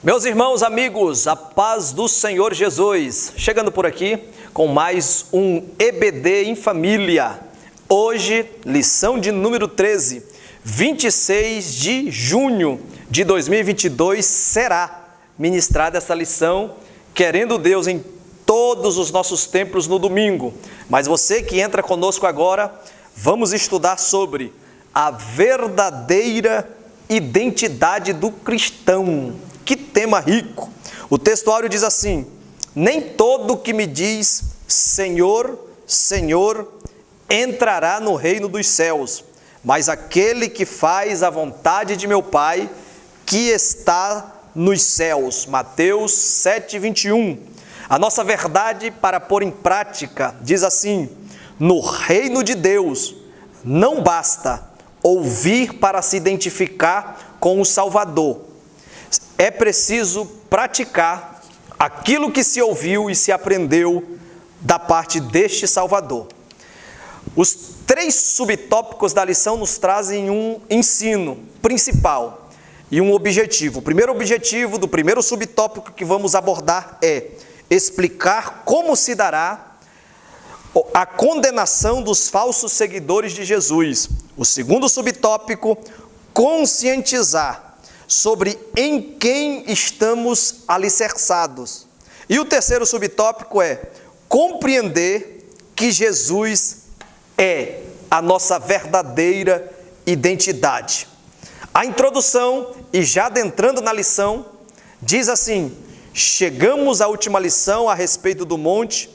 Meus irmãos, amigos, a paz do Senhor Jesus, chegando por aqui com mais um EBD em Família. Hoje, lição de número 13, 26 de junho de 2022, será ministrada essa lição, querendo Deus, em todos os nossos templos no domingo. Mas você que entra conosco agora, vamos estudar sobre a verdadeira identidade do cristão. Que tema rico! O textuário diz assim: nem todo que me diz Senhor, Senhor, entrará no reino dos céus, mas aquele que faz a vontade de meu Pai, que está nos céus. Mateus 7:21. A nossa verdade para pôr em prática diz assim: no reino de Deus não basta ouvir para se identificar com o Salvador. É preciso praticar aquilo que se ouviu e se aprendeu da parte deste Salvador. Os 3 subtópicos da lição nos trazem um ensino principal e um objetivo. O primeiro objetivo do primeiro subtópico que vamos abordar é explicar como se dará a condenação dos falsos seguidores de Jesus. O segundo subtópico, conscientizar sobre em quem estamos alicerçados. E o terceiro subtópico é compreender que Jesus é a nossa verdadeira identidade. A introdução, e já adentrando na lição, diz assim: chegamos à última lição a respeito do monte.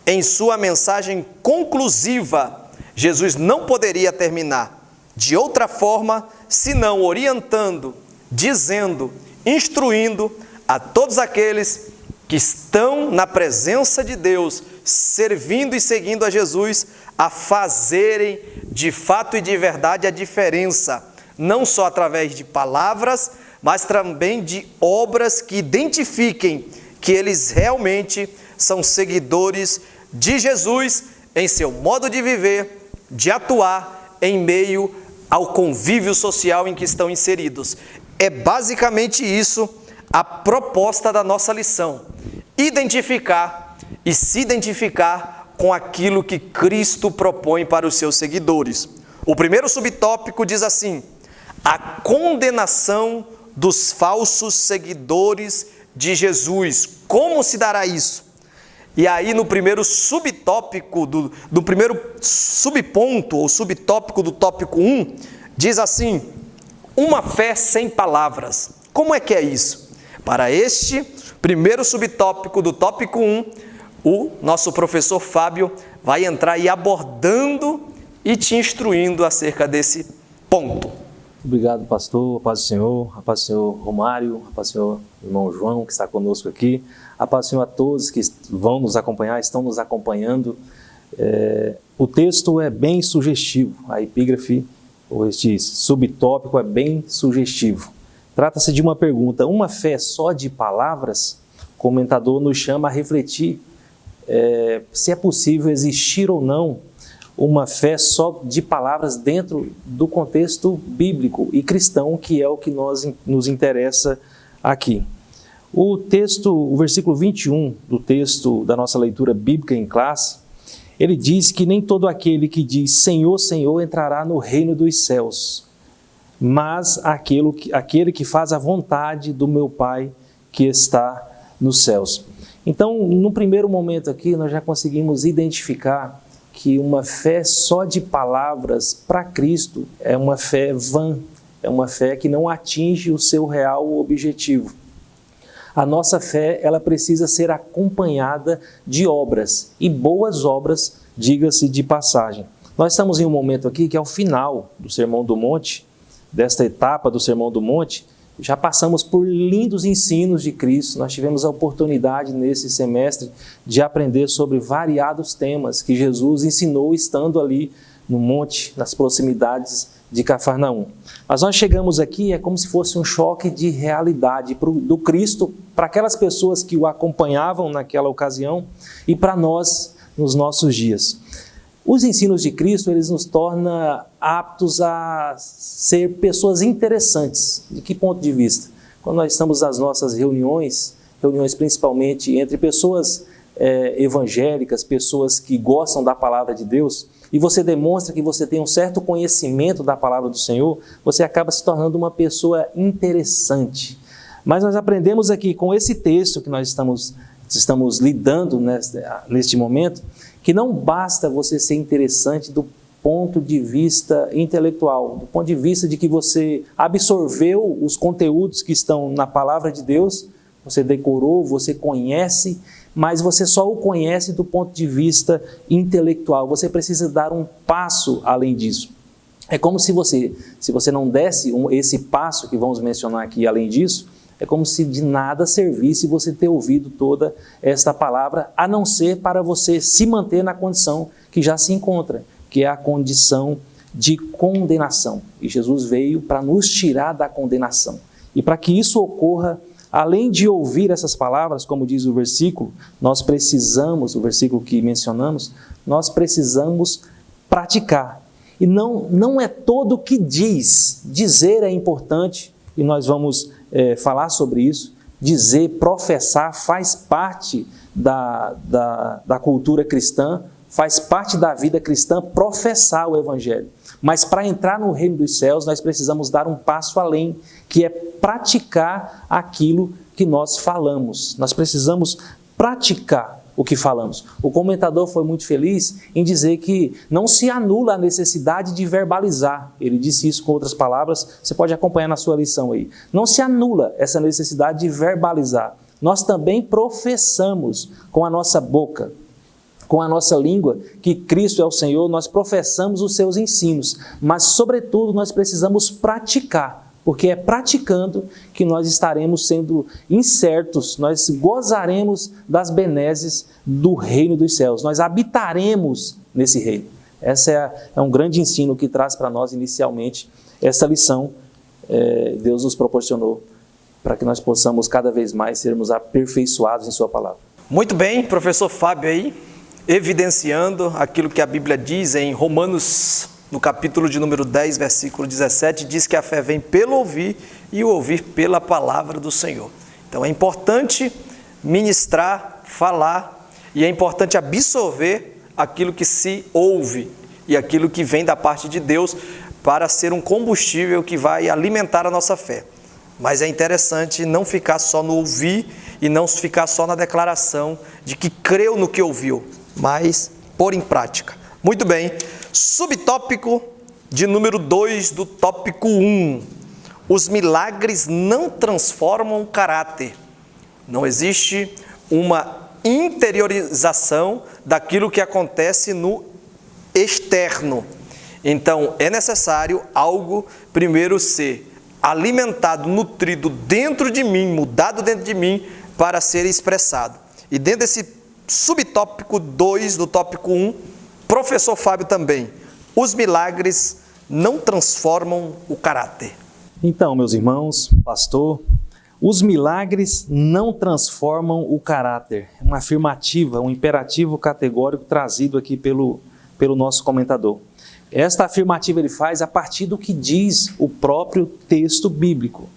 Em sua mensagem conclusiva, Jesus não poderia terminar de outra forma, senão orientando, dizendo, instruindo a todos aqueles que estão na presença de Deus, servindo e seguindo a Jesus, a fazerem de fato e de verdade a diferença, não só através de palavras, mas também de obras que identifiquem que eles realmente são seguidores de Jesus em seu modo de viver, de atuar em meio ao convívio social em que estão inseridos. É basicamente isso a proposta da nossa lição: identificar e se identificar com aquilo que Cristo propõe para os seus seguidores. O primeiro subtópico diz assim: a condenação dos falsos seguidores de Jesus. Como se dará isso? E aí no primeiro subtópico, do primeiro subponto ou subtópico do tópico 1, diz assim: uma fé sem palavras. Como é que é isso? Para este primeiro subtópico do tópico 1, o nosso professor Fábio vai entrar aí abordando e te instruindo acerca desse ponto. Obrigado, pastor. A paz do Senhor. A paz do Senhor Romário. A paz do Senhor irmão João, que está conosco aqui. A paz do Senhor a todos que vão nos acompanhar, estão nos acompanhando. O texto é bem sugestivo. A epígrafe, ou este subtópico, é bem sugestivo. Trata-se de uma pergunta: uma fé só de palavras? O comentador nos chama a refletir se é possível existir ou não uma fé só de palavras dentro do contexto bíblico e cristão, que é o que nos interessa aqui. O texto, o versículo 21 do texto da nossa leitura bíblica em classe, ele diz que nem todo aquele que diz Senhor, Senhor entrará no reino dos céus, mas aquele que faz a vontade do meu Pai que está nos céus. Então, no primeiro momento aqui, nós já conseguimos identificar que uma fé só de palavras para Cristo é uma fé vã, é uma fé que não atinge o seu real objetivo. A nossa fé, ela precisa ser acompanhada de obras, e boas obras, diga-se de passagem. Nós estamos em um momento aqui que é o final do Sermão do Monte, desta etapa do Sermão do Monte. Já passamos por lindos ensinos de Cristo, nós tivemos a oportunidade nesse semestre de aprender sobre variados temas que Jesus ensinou estando ali no monte, nas proximidades de Cafarnaum. Mas nós chegamos aqui, é como se fosse um choque de realidade do Cristo para aquelas pessoas que o acompanhavam naquela ocasião e para nós nos nossos dias. Os ensinos de Cristo, eles nos tornam aptos a ser pessoas interessantes. De que ponto de vista? quando nós estamos nas nossas reuniões principalmente entre pessoas evangélicas, pessoas que gostam da palavra de Deus, e você demonstra que você tem um certo conhecimento da palavra do Senhor, você acaba se tornando uma pessoa interessante. Mas nós aprendemos aqui com esse texto que nós estamos lidando neste momento, que não basta você ser interessante do ponto de vista intelectual, do ponto de vista de que você absorveu os conteúdos que estão na palavra de Deus, você decorou, você conhece, mas você só o conhece do ponto de vista intelectual. Você precisa dar um passo além disso. É como se você não desse esse passo que vamos mencionar aqui além disso, é como se de nada servisse você ter ouvido toda esta palavra, a não ser para você se manter na condição que já se encontra, que é a condição de condenação. E Jesus veio para nos tirar da condenação. E para que isso ocorra, além de ouvir essas palavras, como diz o versículo, nós precisamos, o versículo que mencionamos, nós precisamos praticar. E não é todo o que diz. Dizer é importante, e nós vamos falar sobre isso. Dizer, professar, faz parte da cultura cristã, faz parte da vida cristã professar o Evangelho. Mas para entrar no reino dos céus, nós precisamos dar um passo além, que é praticar aquilo que nós falamos. Nós precisamos praticar o que falamos. O comentador foi muito feliz em dizer que não se anula a necessidade de verbalizar. Ele disse isso com outras palavras, você pode acompanhar na sua lição aí. Não se anula essa necessidade de verbalizar. Nós também professamos com a nossa boca, com a nossa língua, que Cristo é o Senhor, nós professamos os seus ensinos, mas, sobretudo, nós precisamos praticar, porque é praticando que nós estaremos sendo incertos, nós gozaremos das benesses do reino dos céus, nós habitaremos nesse reino. Esse é um grande ensino que traz para nós, inicialmente, essa lição Deus nos proporcionou, para que nós possamos cada vez mais sermos aperfeiçoados em sua palavra. Muito bem, professor Fábio aí, evidenciando aquilo que a Bíblia diz em Romanos, no capítulo de número 10, versículo 17, diz que a fé vem pelo ouvir e o ouvir pela palavra do Senhor. Então é importante ministrar, falar, e é importante absorver aquilo que se ouve e aquilo que vem da parte de Deus para ser um combustível que vai alimentar a nossa fé. Mas é interessante não ficar só no ouvir e não ficar só na declaração de que creu no que ouviu, mas pôr em prática. Muito bem, subtópico de número 2 do tópico 1. Os milagres não transformam o caráter. Não existe uma interiorização daquilo que acontece no externo. Então, é necessário algo primeiro ser alimentado, nutrido dentro de mim, mudado dentro de mim, para ser expressado. E dentro desse subtópico 2 do tópico 1, professor Fábio também, os milagres não transformam o caráter. Então, meus irmãos, pastor, os milagres não transformam o caráter. É uma afirmativa, um imperativo categórico trazido aqui pelo nosso comentador. Esta afirmativa ele faz a partir do que diz o próprio texto bíblico.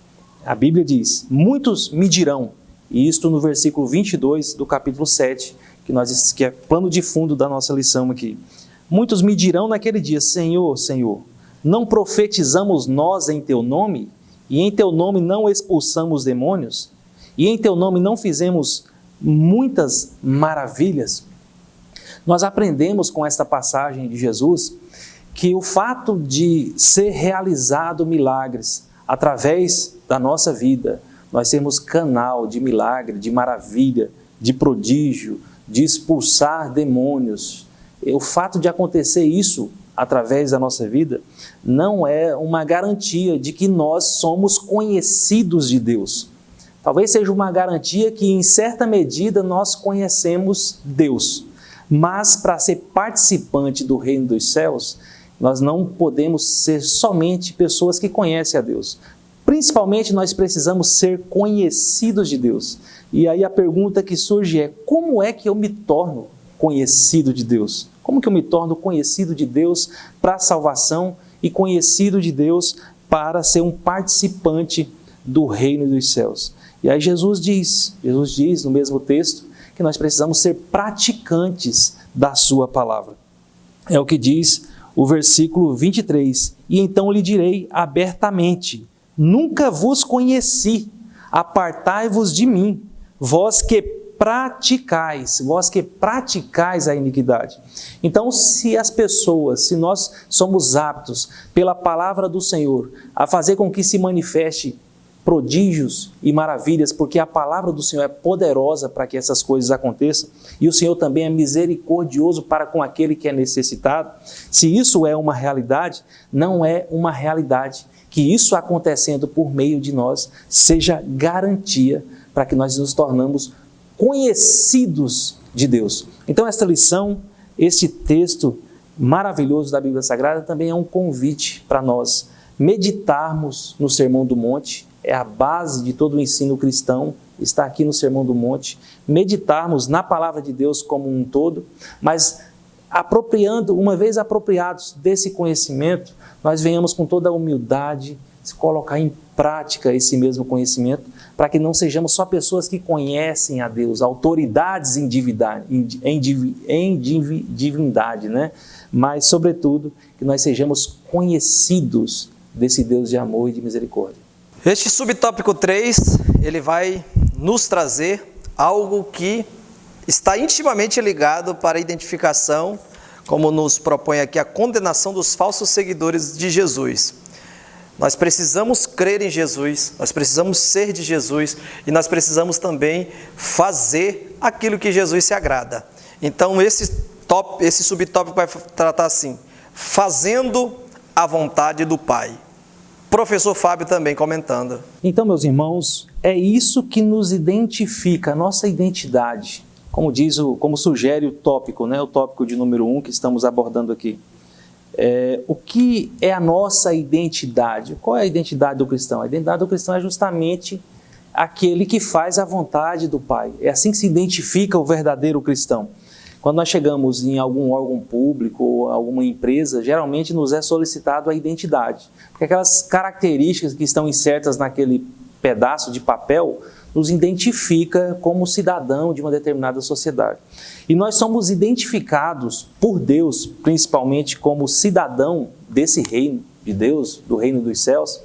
A Bíblia diz, muitos me dirão, e isto no versículo 22 do capítulo 7, que é plano de fundo da nossa lição aqui. Muitos me dirão naquele dia, Senhor, Senhor, não profetizamos nós em Teu nome? E em Teu nome não expulsamos demônios? E em Teu nome não fizemos muitas maravilhas? Nós aprendemos com esta passagem de Jesus que o fato de ser realizado milagres através da nossa vida, nós sermos canal de milagre, de maravilha, de prodígio, de expulsar demônios, o fato de acontecer isso através da nossa vida não é uma garantia de que nós somos conhecidos de Deus. Talvez seja uma garantia que, em certa medida, nós conhecemos Deus, mas para ser participante do reino dos céus, nós não podemos ser somente pessoas que conhecem a Deus. Principalmente nós precisamos ser conhecidos de Deus. E aí a pergunta que surge é, como é que eu me torno conhecido de Deus? Como que eu me torno conhecido de Deus para a salvação e conhecido de Deus para ser um participante do reino dos céus. E aí Jesus diz no mesmo texto, que nós precisamos ser praticantes da sua palavra. É o que diz o versículo 23. E então lhe direi abertamente, nunca vos conheci, apartai-vos de mim, vós que praticais a iniquidade. Então, se nós somos aptos pela palavra do Senhor a fazer com que se manifeste prodígios e maravilhas, porque a palavra do Senhor é poderosa para que essas coisas aconteçam, e o Senhor também é misericordioso para com aquele que é necessitado, se isso é uma realidade, não é uma realidade que isso acontecendo por meio de nós seja garantia para que nós nos tornamos conhecidos de Deus. Então esta lição, este texto maravilhoso da Bíblia Sagrada também é um convite para nós meditarmos no Sermão do Monte, é a base de todo o ensino cristão, está aqui no Sermão do Monte, meditarmos na palavra de Deus como um todo, mas uma vez apropriados desse conhecimento, nós venhamos com toda a humildade se colocar em prática esse mesmo conhecimento, para que não sejamos só pessoas que conhecem a Deus, autoridades em divindade, né? Mas, sobretudo, que nós sejamos conhecidos desse Deus de amor e de misericórdia. Este subtópico 3, ele vai nos trazer algo que está intimamente ligado para a identificação, como nos propõe aqui, a condenação dos falsos seguidores de Jesus. Nós precisamos crer em Jesus, nós precisamos ser de Jesus e nós precisamos também fazer aquilo que Jesus se agrada. Então esse subtópico vai tratar assim, fazendo a vontade do Pai. Professor Fábio também comentando. Então, meus irmãos, é isso que nos identifica, a nossa identidade. Como sugere o tópico, né? O tópico de número 1 que estamos abordando aqui. O que é a nossa identidade? Qual é a identidade do cristão? A identidade do cristão é justamente aquele que faz a vontade do Pai. É assim que se identifica o verdadeiro cristão. Quando nós chegamos em algum órgão público ou alguma empresa, geralmente nos é solicitado a identidade. Porque aquelas características que estão insertas naquele pedaço de papel nos identifica como cidadão de uma determinada sociedade. E nós somos identificados por Deus, principalmente como cidadão desse reino de Deus, do reino dos céus,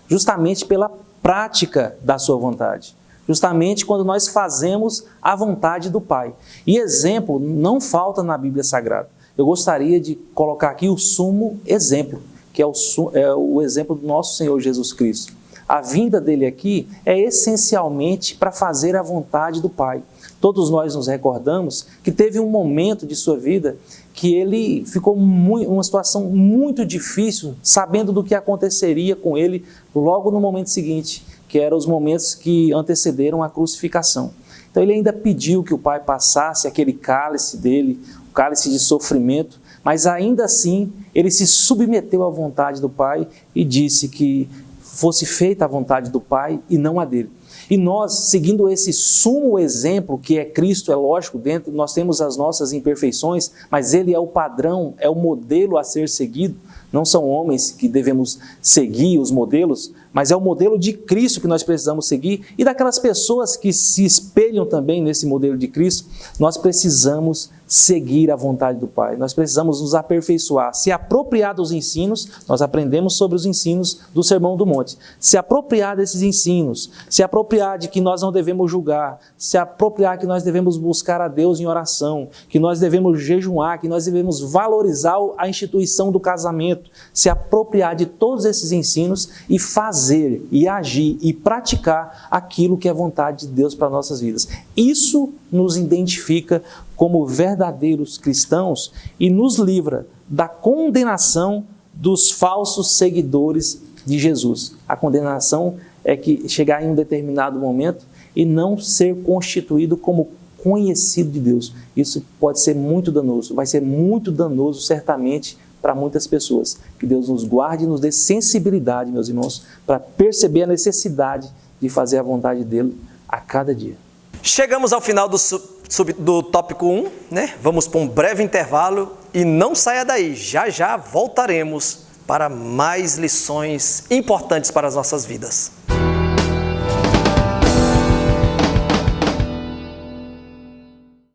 justamente pela prática da sua vontade. Justamente quando nós fazemos a vontade do Pai. E exemplo não falta na Bíblia Sagrada. Eu gostaria de colocar aqui o sumo exemplo, que é o exemplo do nosso Senhor Jesus Cristo. A vinda dele aqui é essencialmente para fazer a vontade do Pai. Todos nós nos recordamos que teve um momento de sua vida que ele ficou em uma situação muito difícil, sabendo do que aconteceria com ele logo no momento seguinte, que eram os momentos que antecederam a crucificação. Então ele ainda pediu que o Pai passasse aquele cálice dele, o cálice de sofrimento, mas ainda assim ele se submeteu à vontade do Pai e disse que fosse feita a vontade do Pai e não a dele. E nós, seguindo esse sumo exemplo, que é Cristo, é lógico, dentro nós temos as nossas imperfeições, mas ele é o padrão, é o modelo a ser seguido. Não são homens que devemos seguir os modelos, mas é o modelo de Cristo que nós precisamos seguir, e daquelas pessoas que se espelham também nesse modelo de Cristo, nós precisamos seguir a vontade do Pai, nós precisamos nos aperfeiçoar, se apropriar dos ensinos. Nós aprendemos sobre os ensinos do Sermão do Monte, se apropriar desses ensinos, se apropriar de que nós não devemos julgar, se apropriar que nós devemos buscar a Deus em oração, que nós devemos jejuar, que nós devemos valorizar a instituição do casamento, se apropriar de todos esses ensinos e fazer, e agir, e praticar aquilo que é vontade de Deus para nossas vidas. Isso nos identifica como verdadeiros cristãos e nos livra da condenação dos falsos seguidores de Jesus. A condenação é que chegar em um determinado momento e não ser constituído como conhecido de Deus. Isso pode ser muito danoso, vai ser muito danoso certamente para muitas pessoas. Que Deus nos guarde e nos dê sensibilidade, meus irmãos, para perceber a necessidade de fazer a vontade dele a cada dia. Chegamos ao final do tópico 1, né? Vamos para um breve intervalo e não saia daí, já voltaremos para mais lições importantes para as nossas vidas.